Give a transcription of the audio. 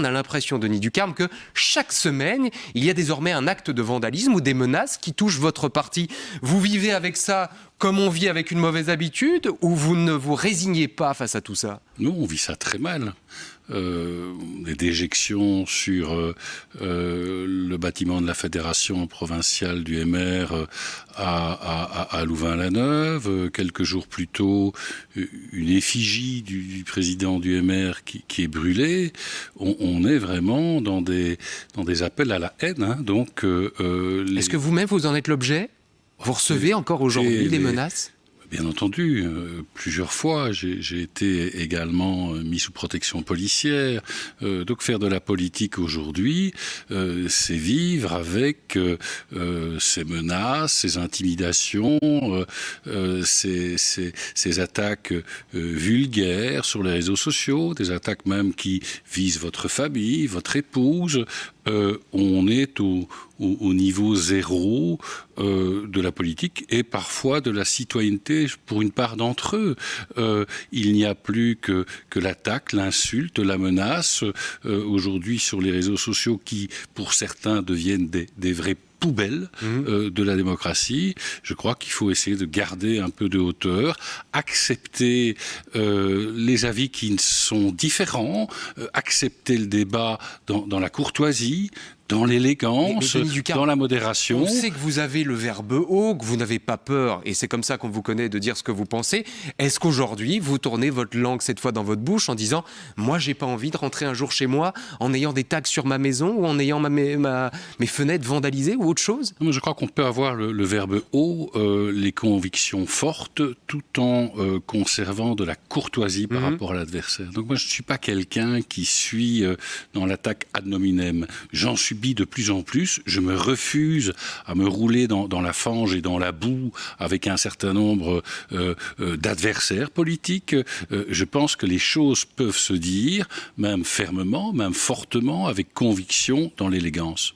on a l'impression, Denis Ducarme, que chaque semaine, il y a désormais un acte de vandalisme ou des menaces qui touchent votre parti. Vous vivez avec ça comme on vit avec une mauvaise habitude, ou vous ne vous résignez pas face à tout ça? Nous, on vit ça très mal. Des déjections sur le bâtiment de la fédération provinciale du MR à Louvain-la-Neuve. Quelques jours plus tôt, une effigie du président du MR qui est brûlée. On est vraiment dans des appels à la haine. Hein. Donc, Est-ce que vous-même, vous en êtes l'objet? Vous recevez encore aujourd'hui des menaces? Bien entendu, plusieurs fois, j'ai été également mis sous protection policière. Donc faire de la politique aujourd'hui, c'est vivre avec ces menaces, ces intimidations, ces attaques vulgaires sur les réseaux sociaux, des attaques même qui visent votre famille, votre épouse. On est au niveau zéro de la politique et parfois de la citoyenneté pour une part d'entre eux. Il n'y a plus que l'attaque, l'insulte, la menace. Aujourd'hui sur les réseaux sociaux qui, pour certains, deviennent des vrais poubelle de la démocratie. Je crois qu'il faut essayer de garder un peu de hauteur, accepter les avis qui sont différents, accepter le débat dans la courtoisie, dans l'élégance, dans la modération. On sait que vous avez le verbe haut, que vous n'avez pas peur, et c'est comme ça qu'on vous connaît, de dire ce que vous pensez. Est-ce qu'aujourd'hui, vous tournez votre langue cette fois dans votre bouche en disant « Moi, j'ai pas envie de rentrer un jour chez moi en ayant des tags sur ma maison ou en ayant mes fenêtres vandalisées ou autre chose ?» Je crois qu'on peut avoir le verbe haut, les convictions fortes, tout en conservant de la courtoisie par rapport à l'adversaire. Donc moi, je ne suis pas quelqu'un qui suit dans l'attaque ad nominem. J'en subis de plus en plus. Je me refuse à me rouler dans la fange et dans la boue avec un certain nombre d'adversaires politiques. Je pense que les choses peuvent se dire, même fermement, même fortement, avec conviction, dans l'élégance.